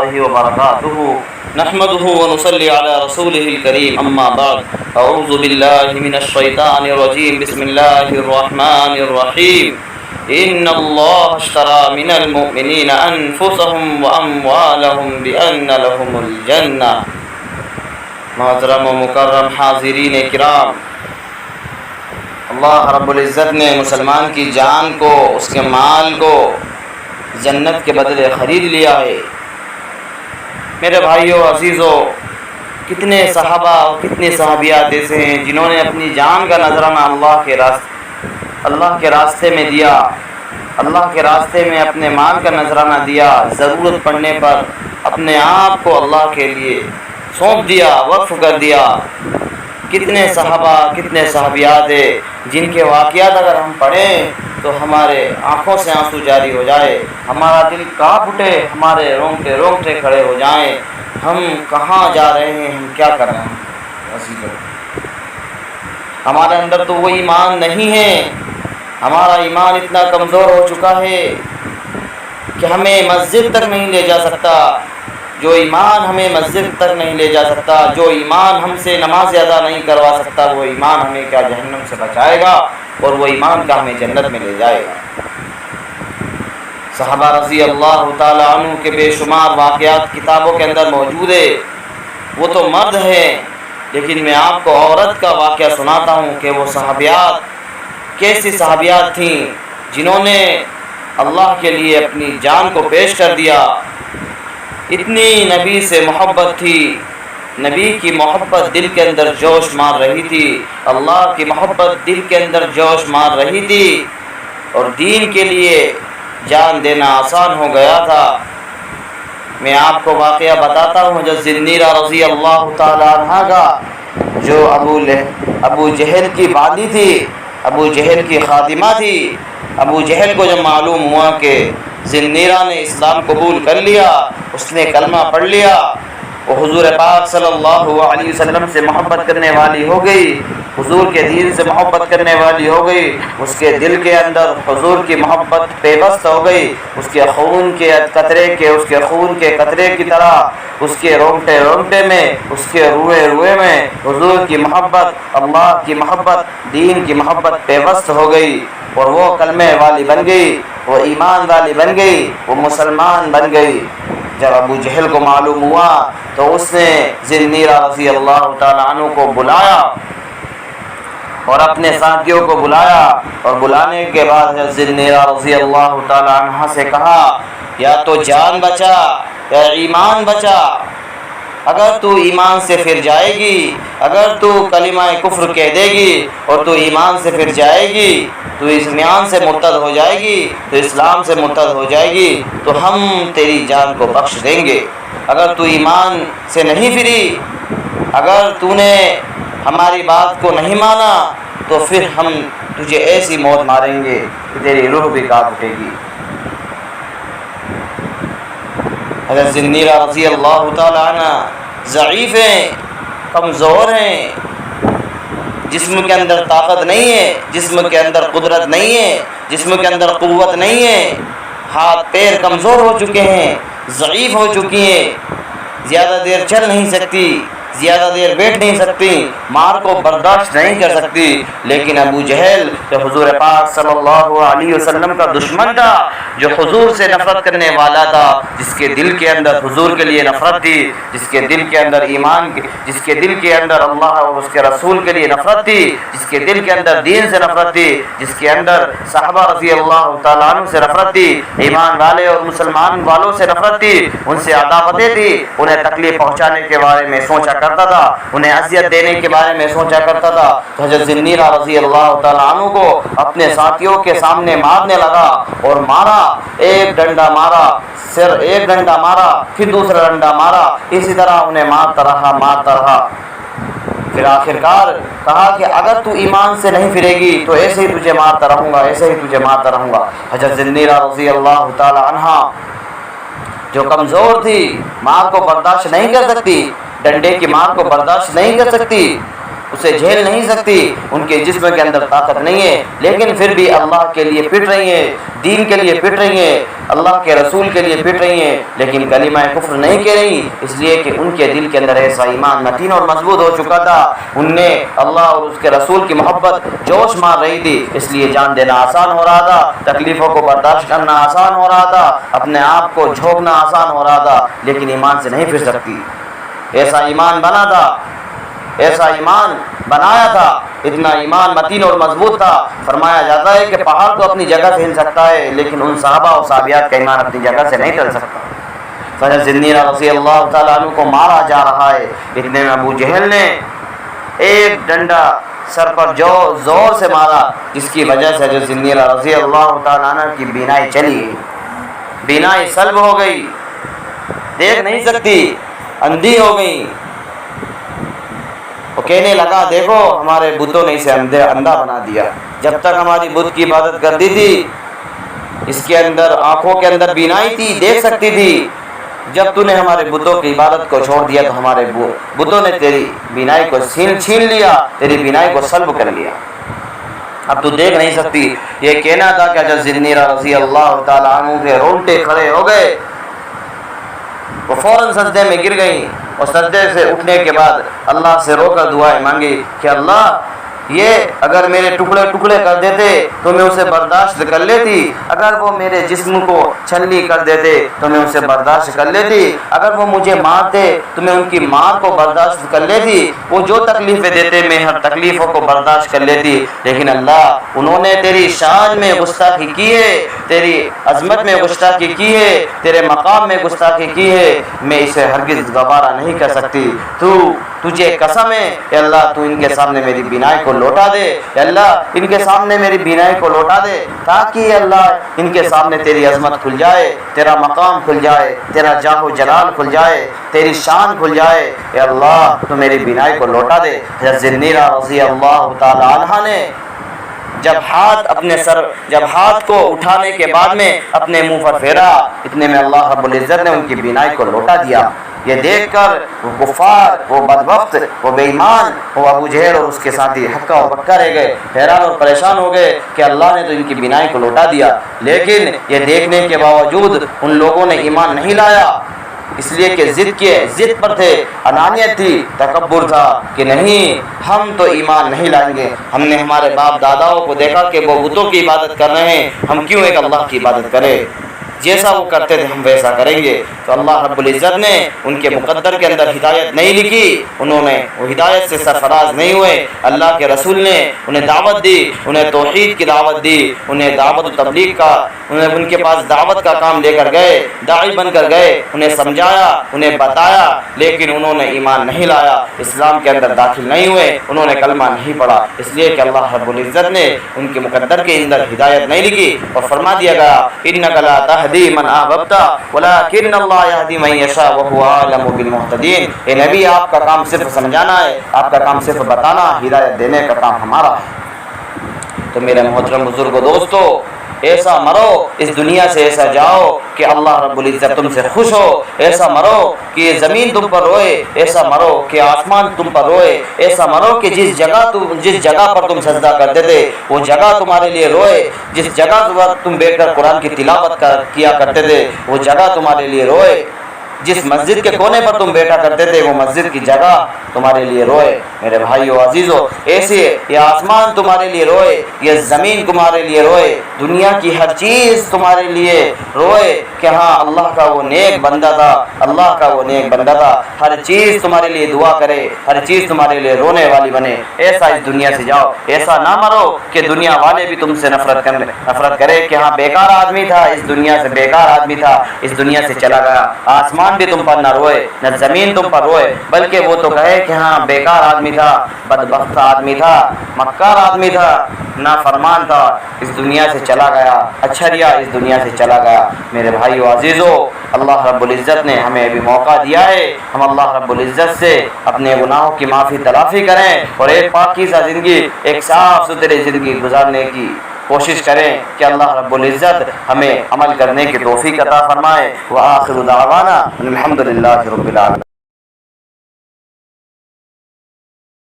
الله وبركاته نحمده ونصلي على رسوله الكريم أما بعد أعوذ بالله من الشيطان الرجيم بسم الله الرحمن الرحيم إن الله اشترى من المؤمنين أنفسهم وأموالهم بأن لهم الجنة. محترم و مکرم حاضرین کرام، اللہ رب العزت نے مسلمان کی جان کو، اس کے مال کو جنت کے بدلے خرید لیا ہے۔ میرے بھائیوں عزیزوں، کتنے صحابہ اور کتنے صحابیات ایسے ہیں جنہوں نے اپنی جان کا نذرانہ اللہ کے راستے میں دیا، اللہ کے راستے میں اپنے مال کا نذرانہ دیا، ضرورت پڑنے پر اپنے آپ کو اللہ کے لیے سونپ دیا، وقف کر دیا۔ کتنے صحابہ، کتنے صحابیات ہیں جن کے واقعات اگر ہم پڑھیں تو ہمارے آنکھوں سے آنسو جاری ہو جائے، ہمارا دل کانپ اٹھے، ہمارے رونگٹے کھڑے ہو جائیں۔ ہم کہاں جا رہے ہیں، ہم کیا کر رہے ہیں؟ ہمارے اندر تو وہ ایمان نہیں ہے، ہمارا ایمان اتنا کمزور ہو چکا ہے کہ ہمیں مسجد تک نہیں لے جا سکتا۔ جو ایمان ہمیں مسجد تک نہیں لے جا سکتا، جو ایمان ہم سے نماز ادا نہیں کروا سکتا، وہ ایمان ہمیں کیا جہنم سے بچائے گا، اور وہ ایمان کا ہمیں جنت میں لے جائے گا۔ صحابہ رضی اللہ تعالی عنہ کے بے شمار واقعات کتابوں کے اندر موجود ہے۔ وہ تو مرد ہیں، لیکن میں آپ کو عورت کا واقعہ سناتا ہوں کہ وہ صحابیات کیسی صحابیات تھیں جنہوں نے اللہ کے لیے اپنی جان کو پیش کر دیا۔ اتنی نبی سے محبت تھی، نبی کی محبت دل کے اندر جوش مار رہی تھی، اللہ کی محبت دل کے اندر جوش مار رہی تھی، اور دین کے لیے جان دینا آسان ہو گیا تھا۔ میں آپ کو واقعہ بتاتا ہوں حضرت زنیرہ رضی اللہ تعالی عنہ کا، جو ابو جہل کی والدی تھی، ابو جہل کی خادمہ تھی۔ ابو جہل کو جب معلوم ہوا کہ زنیرہ نے اسلام قبول کر لیا، اس نے کلمہ پڑھ لیا، وہ حضور پاک صلی اللہ علیہ وسلم سے محبت کرنے والی ہو گئی، حضور کے دین سے محبت کرنے والی ہو گئی، اس کے دل کے اندر حضور کی محبت پیوست ہو گئی، اس کے خون کے قطرے کی طرح اس کے رونگٹے میں، اس کے روئے میں حضور کی محبت، اللہ کی محبت، دین کی محبت پیوست ہو گئی، اور وہ کلمے والی بن گئی، وہ ایمان والی بن گئی، وہ مسلمان بن گئی۔ جب ابو جہل کو معلوم ہوا تو اس نے زنیرہ رضی اللہ تعالیٰ عنہ کو بلایا اور اپنے ساتھیوں کو بلایا، اور بلانے کے بعد زنیرہ رضی اللہ تعالیٰ عنہ سے کہا، یا تو جان بچا یا ایمان بچا۔ اگر تو ایمان سے پھر جائے گی، اگر تو کلمہ کفر کہہ دے گی اور تو ایمان سے پھر جائے گی، تو ایمان سے مرتد ہو جائے گی، تو اسلام سے مرتد ہو جائے گی، تو ہم تیری جان کو بخش دیں گے۔ اگر تو ایمان سے نہیں پھری، اگر تو نے ہماری بات کو نہیں مانا، تو پھر ہم تجھے ایسی موت ماریں گے کہ تیری روح بھی کانپ اٹھے گی۔ حضرت زنیرہ رضی اللہ تعالیٰ عنہ ضعیف ہیں، کمزور ہیں، جسم کے اندر طاقت نہیں ہے، جسم کے اندر قدرت نہیں ہے، جسم کے اندر قوت نہیں ہے، ہاتھ پیر کمزور ہو چکے ہیں، ضعیف ہو چکی ہیں، زیادہ دیر چل نہیں سکتی، زیادہ دیر بیٹھ نہیں سکتی، مار کو برداشت نہیں کر سکتی۔ لیکن ابو جہل جو حضور پاک صلی اللہ علیہ وسلم کا دشمن تھا، جو حضور سے نفرت کرنے والا تھا، جس کے دل کے اندر حضور کے لیے نفرت تھی، جس کے دل کے اندر جس کے دل کے اندر اللہ اور اس کے رسول کے لیے نفرت تھی، جس کے دل کے اندر دین سے نفرت تھی، جس کے اندر صحابہ رضی اللہ تعالیٰ عنہ سے نفرت تھی، ایمان والے اور مسلمان والوں سے نفرت تھی، ان سے عداوتیں تھی، انہیں تکلیف پہنچانے کے بارے میں سوچا کرتا تھا، انہیں اذیت دینے کے بارے میں سوچا کرتا تھا۔ تو حضرت زنیرہ رضی اللہ تعالیٰ عنہ کو اپنے ساتھیوں کے سامنے مارنے لگا، اور مارا، ایک ڈنڈا مارا، ایک ڈنڈا مارا، پھر دوسرا ڈنڈا مارا، اسی طرح انہیں مارتا رہا۔ پھر آخرکار کہا کہ اگر تو ایمان سے نہیں پھرے گی تو ایسے ہی تجھے مارتا رہوں گا۔ حضرت زنیرہ رضی اللہ تعالیٰ عنہ جو کمزور تھی، مار کو برداشت نہیں کر سکتی، ڈنڈے کی مار کو برداشت نہیں کر سکتی، اسے جھیل نہیں سکتی، ان کے جسم کے اندر طاقت نہیں ہے، لیکن پھر بھی اللہ کے لیے پٹ رہی ہیں، دین کے لیے پٹ رہی ہیں، اللہ کے رسول کے لیے پٹ رہی ہیں، لیکن کلمہ کفر نہیں کہہ رہی، اس لیے کہ ان کے دل کے اندر ایسا ایمان متین اور مضبوط ہو چکا تھا، ان نے اللہ اور اس کے رسول کی محبت جوش مار رہی تھی، اس لیے جان دینا آسان ہو رہا تھا، تکلیفوں کو برداشت کرنا آسان ہو رہا تھا، اپنے آپ کو جھونکنا آسان ہو رہا تھا، لیکن ایمان سے نہیں پھر سکتی۔ ایسا ایمان بنا تھا، ایسا ایمان بنایا تھا، اتنا ایمان متین اور مضبوط تھا، فرمایا جاتا ہے کہ پہاڑ تو اپنی جگہ سے ہل سکتا ہے، لیکن ان صحابہ اور صحابیات کا ایمان اپنی جگہ سے نہیں ٹل سکتا۔ حضرت زنیرہ رضی اللہ تعالیٰ عنہ کو مارا جا رہا ہے، اتنے میں ابو جہل نے ایک ڈنڈا سر پر جو زور سے مارا، جس کی وجہ سے جو زنیرہ رضی اللہ تعالیٰ عنہ کی بینائی چلی گئی، بینائی سلب ہو گئی، دیکھ نہیں سکتی، اندھی ہو گئی۔ وہ کہنے لگا دیکھو ہمارے بتوں نے اسے اندھا بنا دیا، جب تک ہماری بت کی عبادت کرتی تھی اس کے اندر آنکھوں کے اندر بینائی تھی، دیکھ سکتی تھی، جب تو نے ہمارے بتوں کی عبادت کو چھوڑ دیا تو ہمارے بتوں نے تیری بینائی کو چھین لیا، تیری بینائی کو سلب کر لیا، اب تو دیکھ نہیں سکتی۔ یہ کہنا تھا کہ حضرت زنیرہ رضی اللہ تعالیٰ عنہ کے رونگٹے کھڑے ہو گئے، وہ فوراً سجدے میں گر گئیں، اور سجدے سے اٹھنے کے بعد اللہ سے رو کر دعائیں مانگی کہ اللہ یہ اگر میرے ٹکڑے ٹکڑے کر دیتے تو میں اسے برداشت کر لیتی، اگر وہ میرے جسم کو چھلنی کر دیتے تو میں اسے برداشت کر لیتی، اگر وہ مجھے مارتے تو میں ان کی مار کو برداشت کر لیتی، وہ جو تکلیفیں دیتے میں ہر تکلیفوں کو برداشت کر لیتی، لیکن اللہ انہوں نے تیری شان میں گستاخی کی ہے، تیری عظمت میں گستاخی کی ہے، تیرے مقام میں گستاخی کی ہے، میں اسے ہرگز گوارا نہیں کر سکتی۔ تجھے قسم ہے کہ اللہ تو ان کے سامنے میری بینائی کو لوٹا دے، کہ اللہ ان کے سامنے میری بینائی کو لوٹا دے، تاکہ اللہ ان کے سامنے تیری عظمت کھل جائے، تیرا مقام کھل جائے، تیرا جاہ و جلال کھل جائے، تیری شان کھل جائے، کہ اللہ تو میری بینائی کو لوٹا دے۔ حضرت زنیرہ رضی اللہ تعالی عنہ نے جب ہاتھ کو اٹھانے کے بعد میں اپنے منہ پر پھیرا، اتنے میں اللہ رب العزت نے ان کی بینائی کو لوٹا دیا۔ یہ دیکھ کر وہ کفار، وہ بدبخت، وہ بے ایمان، وہ ابو جہل اور اس کے ساتھی ہکا و بکا رہ گئے، حیران اور پریشان ہو گئے کہ اللہ نے تو ان کی بینائی کو لوٹا دیا، لیکن یہ دیکھنے کے باوجود ان لوگوں نے ایمان نہیں لایا، اس لیے کہ ضد پر تھے، انانیت تھی، تکبر تھا کہ نہیں ہم تو ایمان نہیں لائیں گے، ہم نے ہمارے باپ داداؤں کو دیکھا کہ وہ بتوں کی عبادت کر رہے ہیں، ہم کیوں ایک اللہ کی عبادت کریں، جیسا وہ کرتے تھے ہم ویسا کریں گے۔ تو اللہ رب العزت نے ان کے مقدر کے اندر ہدایت نہیں لکھی، انہوں نے وہ ہدایت سے سرفراز نہیں ہوئے، اللہ کے رسول نے انہیں دعوت دی، انہیں توحید کی دعوت دی، انہیں دعوت و تبلیغ کا، انہیں ان کے پاس دعوت کا کام لے کر گئے، داعی بن کر گئے، انہیں سمجھایا، انہیں بتایا، لیکن انہوں نے ایمان نہیں لایا، اسلام کے اندر داخل نہیں ہوئے، انہوں نے کلمہ نہیں پڑھا، اس لیے کہ اللہ رب العزت نے ان کے مقدر کے اندر ہدایت نہیں لکھی، اور فرما دیا گیا انک لا تہدی من احببت ولکن اللہ یہدی من یشاء وہو اعلم بالمہتدین۔ اے نبی آپ کا کام صرف سمجھانا ہے، آپ کا کام صرف بتانا، ہدایت دینے کا کام ہمارا ہے۔ تو میرے محترم بزرگوں دوستو، ایسا مرو اس دنیا سے، ایسا جاؤ کہ اللہ رب العزت تم سے خوش ہو، ایسا مرو کہ یہ زمین تم پر روئے، ایسا مرو کہ آسمان تم پر روئے، ایسا مرو کہ جس جگہ پر تم سجدہ کرتے تھے وہ جگہ تمہارے لیے روئے، جس جگہ پر تم بیٹھ کر قرآن کی تلاوت کیا کرتے تھے وہ جگہ تمہارے لیے روئے، جس مسجد کے کونے پر تم بیٹھا کرتے تھے وہ مسجد کی جگہ تمہارے لیے روئے۔ میرے بھائیو عزیزو، ایسے یہ آسمان تمہارے لیے روئے، یہ زمین تمہارے لیے روئے، دنیا کی ہر چیز تمہارے لیے روئے کہ ہاں اللہ کا وہ نیک بندہ تھا، اللہ کا وہ نیک بندہ تھا، ہر چیز تمہارے لیے دعا کرے، ہر چیز تمہارے لیے رونے والی بنے۔ ایسا اس دنیا سے جاؤ، ایسا نہ مرو کہ دنیا والے بھی تم سے نفرت کرے کہ ہاں بیکار آدمی تھا، اس دنیا سے بیکار آدمی تھا، اس دنیا سے چلا گیا۔ آسمان بھی تم پر نہ روئے، نہ زمین تم پر روئے، بلکہ وہ تو کہے کہ ہاں بیکار آدمی تھا، بدبخت آدمی تھا، مکار آدمی تھا، نافرمان تھا، اس دنیا سے چلا گیا، اچھریا اس دنیا سے چلا گیا۔ میرے بھائیو عزیزو، اللہ رب العزت نے ہمیں بھی موقع دیا ہے، ہم اللہ رب العزت سے اپنے گناہوں کی معافی تلافی کریں اور ایک پاکیزہ زندگی، ایک صاف ستھری زندگی گزارنے کی کوشش کریں کہ اللہ رب العزت ہمیں عمل کرنے کی توفیق عطا فرمائے۔ وآخر دعوانا الحمدللہ رب العالمین۔